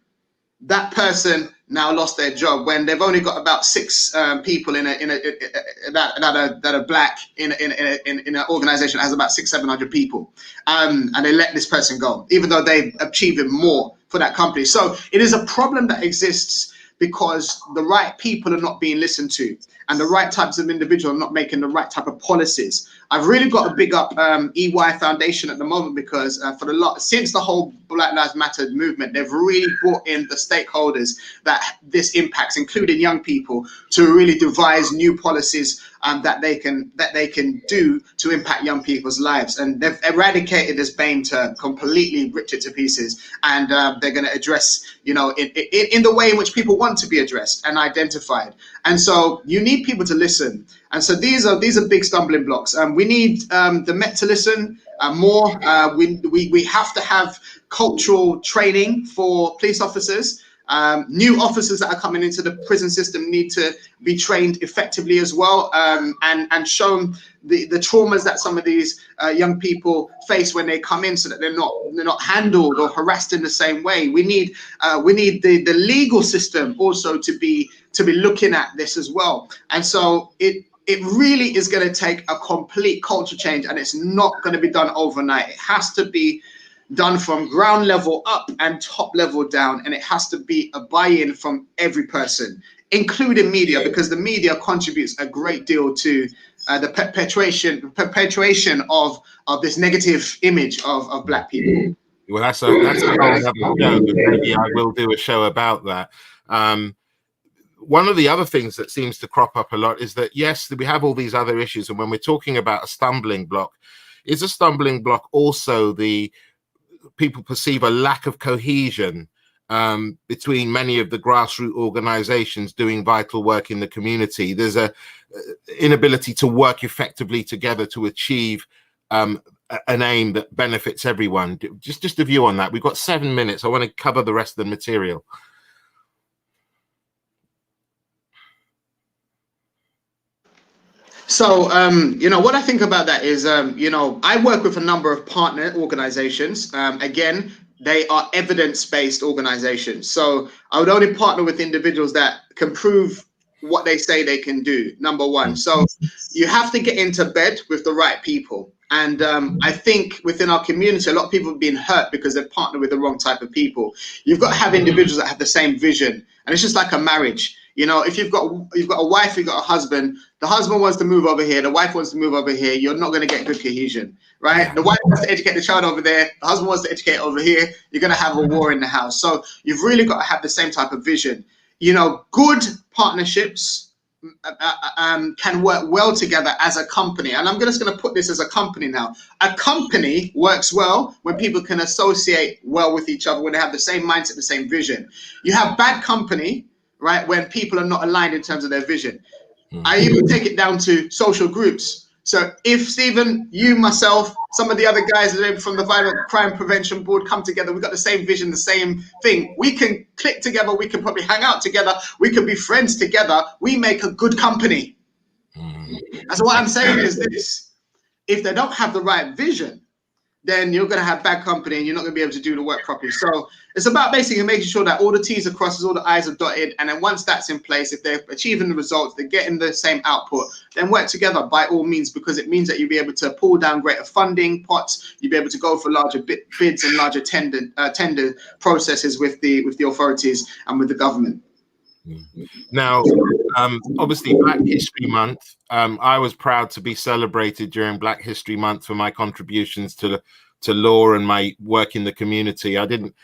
that person now lost their job when they've only got about 6 people that are black in an organization that has about 600-700 people, and they let this person go, even though they're achieving more for that company. So it is a problem that exists because the right people are not being listened to, and the right types of individuals are not making the right type of policies. I've really got to big up EY Foundation at the moment, because since the whole Black Lives Matter movement, they've really brought in the stakeholders that this impacts, including young people, to really devise new policies that they can do to impact young people's lives. And they've eradicated this BAME term, completely ripped it to pieces, and they're going to address, in the way in which people want to be addressed and identified. And so you need people to listen. And so these are big stumbling blocks. We need the Met to listen more. We have to have cultural training for police officers. New officers that are coming into the prison system need to be trained effectively as well, and shown the traumas that some of these young people face when they come in, so that they're not handled or harassed in the same way. We need the legal system also to be looking at this as well. And so it really is going to take a complete culture change, and it's not going to be done overnight. It has to be done from ground level up and top level down, and it has to be a buy-in from every person, including media, because the media contributes a great deal to the perpetuation of this negative image of black people. Well, that's a whole other show, but maybe I will do a show about that. One of the other things that seems to crop up a lot is that, yes, we have all these other issues, and when we're talking about a stumbling block, is a stumbling block also the people perceive a lack of cohesion between many of the grassroots organizations doing vital work in the community? There's a inability to work effectively together to achieve an aim that benefits everyone. Just a view on that. We've got 7 minutes. I want to cover the rest of the material. So, what I think about that is, I work with a number of partner organizations. Again, they are evidence-based organizations. So I would only partner with individuals that can prove what they say they can do, number one. So you have to get into bed with the right people. And I think within our community, a lot of people have been hurt because they've partnered with the wrong type of people. You've got to have individuals that have the same vision. And it's just like a marriage. If you've got a wife, you've got a husband, the husband wants to move over here, the wife wants to move over here, you're not going to get good cohesion, right? The wife wants to educate the child over there, the husband wants to educate over here, you're going to have a war in the house. So you've really got to have the same type of vision. Good partnerships can work well together as a company. And I'm just going to put this as a company now. A company works well when people can associate well with each other, when they have the same mindset, the same vision. You have bad company, right, when people are not aligned in terms of their vision. I even take it down to social groups. So if Stephen, you, myself, some of the other guys from the Violent Crime Prevention Board come together, we've got the same vision, the same thing. We can click together, we can probably hang out together, we can be friends together, we make a good company. And so what I'm saying is this: if they don't have the right vision, then you're going to have bad company and you're not going to be able to do the work properly. So it's about basically making sure that all the T's are crossed, all the I's are dotted. And then once that's in place, if they're achieving the results, they're getting the same output, then work together by all means, because it means that you'll be able to pull down greater funding pots. You'll be able to go for larger bids and larger tender processes with the authorities and with the government. Now, obviously, Black History Month. I was proud to be celebrated during Black History Month for my contributions to law and my work in the community. I didn't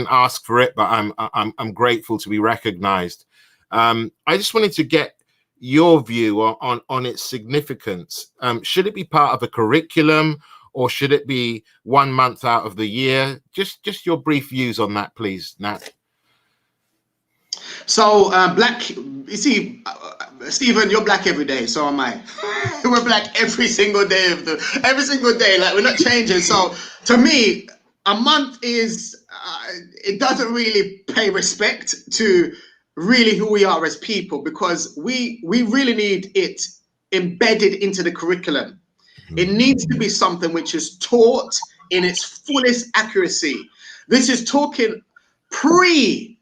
ask for it, but I'm grateful to be recognized. I just wanted to get your view on its significance? Should it be part of a curriculum, or should it be 1 month out of the year? Just your brief views on that, please, Nat. So you see, Stephen, you're black every day, so am I. We're black every single day every single day. Like, we're not changing. So to me, a month is it doesn't really pay respect to really who we are as people, because we really need it embedded into the curriculum. It needs to be something which is taught in its fullest accuracy. This is talking pre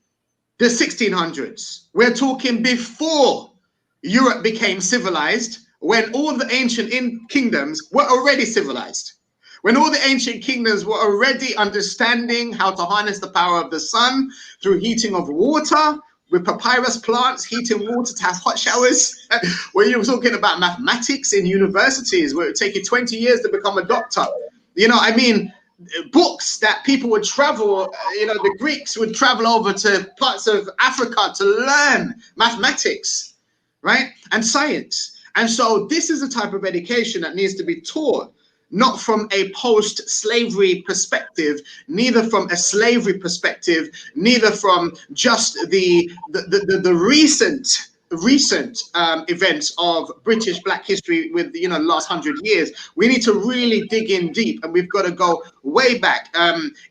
the 1600s. We're talking before Europe became civilized, when all the ancient kingdoms were already civilized. When all the ancient kingdoms were already understanding how to harness the power of the sun through heating of water, with papyrus plants, heating water to have hot showers. When you're talking about mathematics in universities, where it would take you 20 years to become a doctor. I mean, books that people would travel, the Greeks would travel over to parts of Africa to learn mathematics, right? And science. And so this is a type of education that needs to be taught, not from a post-slavery perspective, neither from a slavery perspective, neither from just the recent events of British Black history with the last 100 years. We need to really dig in deep, and we've got to go way back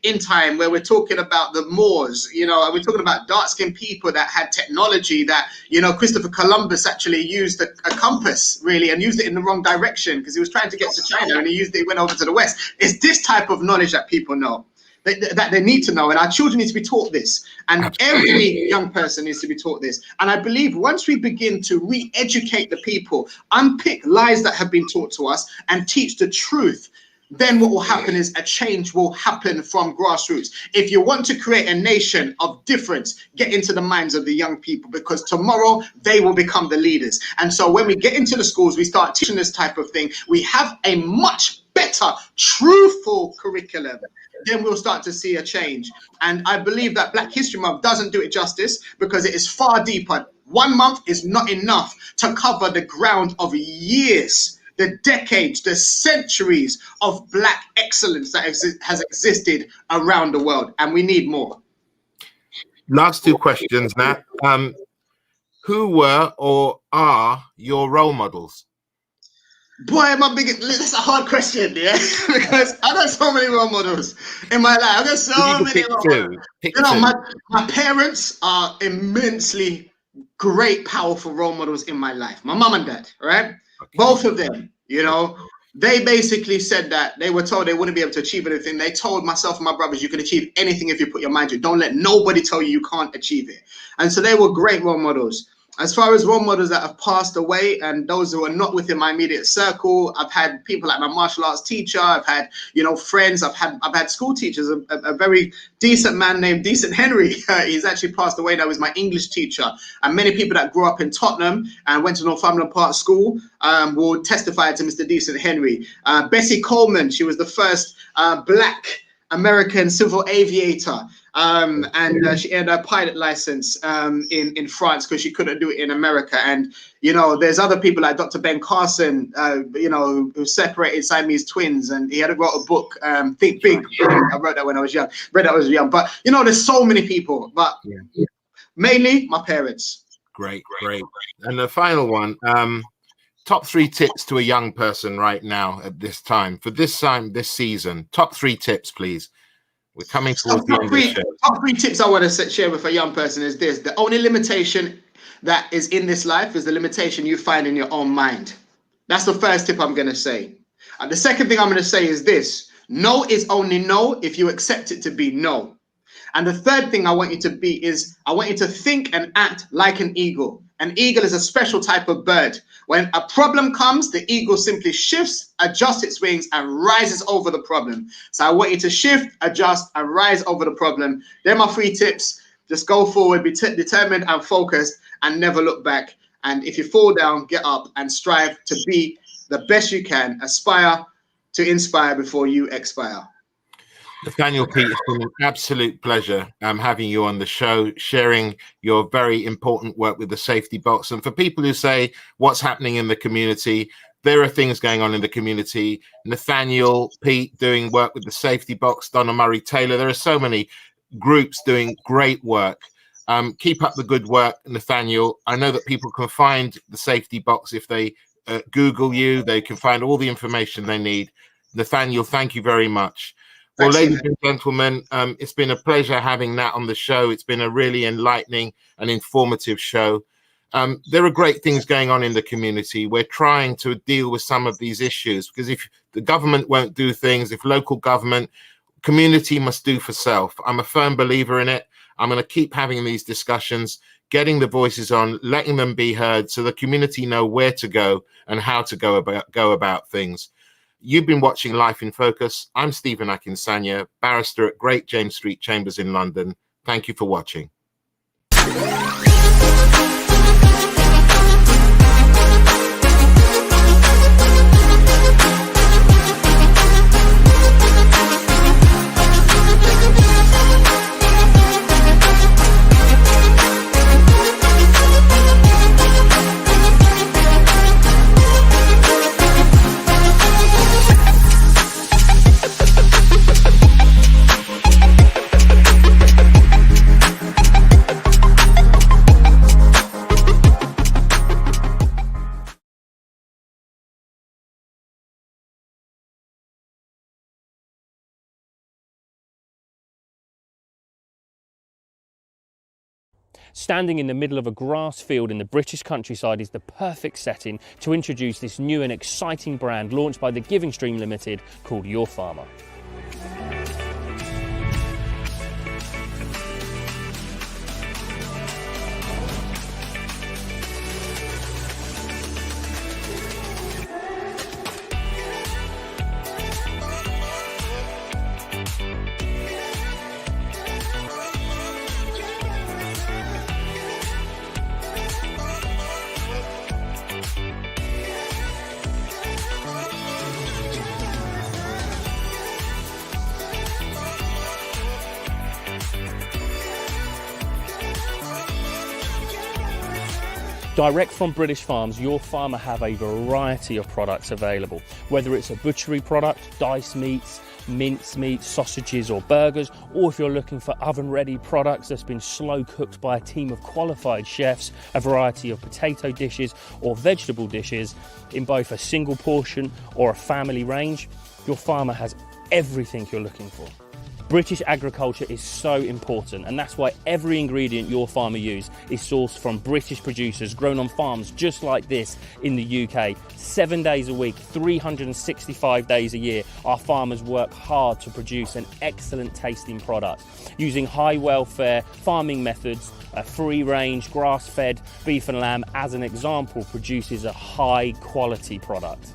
in time, where we're talking about the Moors. We're talking about dark-skinned people that had technology that Christopher Columbus actually used a compass, really, and used it in the wrong direction because he was trying to get to China, and he went over to the West. It's this type of knowledge that people know, that they need to know, and our children need to be taught this, and every young person needs to be taught this. And I believe once we begin to re-educate the people, unpick lies that have been taught to us, and teach the truth, then what will happen is a change will happen from grassroots. If you want to create a nation of difference, get into the minds of the young people, because tomorrow they will become the leaders. And so when we get into the schools, we start teaching this type of thing, we have a much better, truthful curriculum, then we'll start to see a change. And I believe that Black History Month doesn't do it justice, because it is far deeper. 1 month is not enough to cover the ground of years, the decades, the centuries of Black excellence that has existed around the world. And we need more. Last two questions, Nat. Who were or are your role models? Boy, that's a hard question, yeah? Because I got so many role models in my life. I got so many role models. My parents are immensely great, powerful role models in my life. My mom and dad, right? Okay. Both of them, they basically said that they were told they wouldn't be able to achieve anything. They told myself and my brothers, you can achieve anything if you put your mind to it. Don't let nobody tell you can't achieve it. And so they were great role models. As far as role models that have passed away and those who are not within my immediate circle, I've had people like my martial arts teacher. I've had, friends. I've had school teachers. A very decent man named Decent Henry. He's actually passed away now. He's my English teacher. And many people that grew up in Tottenham and went to Northumberland Park School will testify to Mr. Decent Henry. Bessie Coleman, she was the first Black American civil aviator. And she earned her pilot license in France because she couldn't do it in America. And there's other people like Dr. Ben Carson, who separated Siamese twins, and he wrote a book, Think Big. I wrote that when I was young. But there's so many people, but mainly my parents. Great. And the final one, top 3 tips to a young person right now at this time, for this season. Top 3 tips, please. We're coming towards the end of the show. Top 3 tips I want to share with a young person is this: the only limitation that is in this life is the limitation you find in your own mind. That's the first tip I'm going to say. And the second thing I'm going to say is this: no is only no if you accept it to be no. And the third thing I want you to be is, I want you to think and act like an eagle. An eagle is a special type of bird. When a problem comes, the eagle simply shifts, adjusts its wings, and rises over the problem. So I want you to shift, adjust, and rise over the problem. They're my 3 tips. Just go forward, be determined and focused, and never look back. And if you fall down, get up and strive to be the best you can. Aspire to inspire before you expire. Nathaniel Peat, it's been an absolute pleasure having you on the show, sharing your very important work with the safety box. And for people who say what's happening in the community, there are things going on in the community. Nathaniel Peat doing work with the safety box, Donna Murray Taylor. There are so many groups doing great work. Keep up the good work, Nathaniel. I know that people can find the safety box if they Google you. They can find all the information they need. Nathaniel, thank you very much. Well, ladies and gentlemen, it's been a pleasure having Nat on the show. It's been a really enlightening and informative show. There are great things going on in the community. We're trying to deal with some of these issues because if the government won't do things, if local government, community must do for self. I'm a firm believer in it. I'm going to keep having these discussions, getting the voices on, letting them be heard so the community know where to go and how to go about things. You've been watching Life in Focus. I'm Stephen Akinsanya, barrister at Great James Street Chambers in London. Thank you for watching. Standing in the middle of a grass field in the British countryside is the perfect setting to introduce this new and exciting brand launched by the Giving Stream Limited called Your Farmer. Direct from British farms, Your Farmer have a variety of products available. Whether it's a butchery product, diced meats, mince meat, sausages or burgers, or if you're looking for oven-ready products that's been slow cooked by a team of qualified chefs, a variety of potato dishes or vegetable dishes in both a single portion or a family range, Your Farmer has everything you're looking for. British agriculture is so important, and that's why every ingredient Your Farmer use is sourced from British producers grown on farms just like this in the UK. 7 days a week, 365 days a year, our farmers work hard to produce an excellent tasting product. Using high welfare farming methods, a free-range, grass-fed beef and lamb, as an example, produces a high-quality product.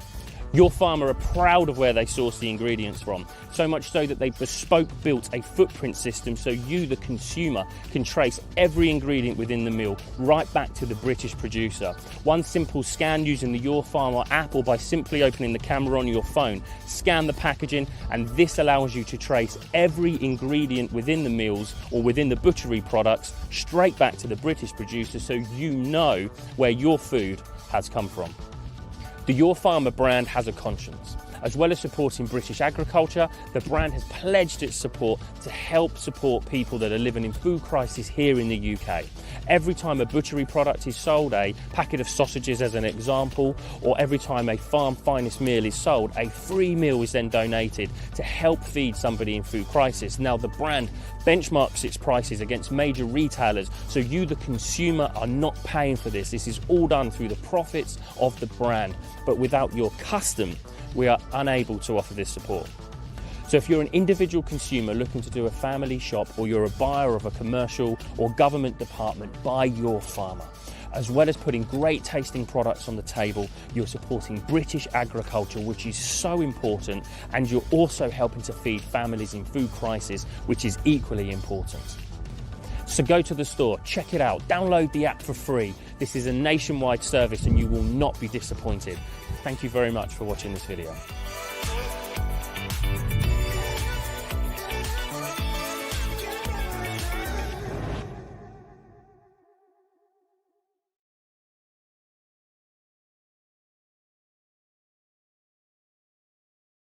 Your Farmer are proud of where they source the ingredients from, so much so that they've bespoke built a footprint system so you, the consumer, can trace every ingredient within the meal right back to the British producer. One simple scan using the Your Farmer app or by simply opening the camera on your phone, scan the packaging, and this allows you to trace every ingredient within the meals or within the butchery products straight back to the British producer so you know where your food has come from. The Your Farmer brand has a conscience. As well as supporting British agriculture, the brand has pledged its support to help support people that are living in food crisis here in the UK. Every time a butchery product is sold, a packet of sausages as an example, or every time a farm finest meal is sold, a free meal is then donated to help feed somebody in food crisis. Now, the brand benchmarks its prices against major retailers, so you, the consumer, are not paying for this. This is all done through the profits of the brand. But without your custom, we are unable to offer this support. So if you're an individual consumer looking to do a family shop, or you're a buyer of a commercial or government department, buy Your Farmer. As well as putting great tasting products on the table, you're supporting British agriculture, which is so important, and you're also helping to feed families in food crisis, which is equally important. So go to the store, check it out, download the app for free. This is a nationwide service and you will not be disappointed. Thank you very much for watching this video.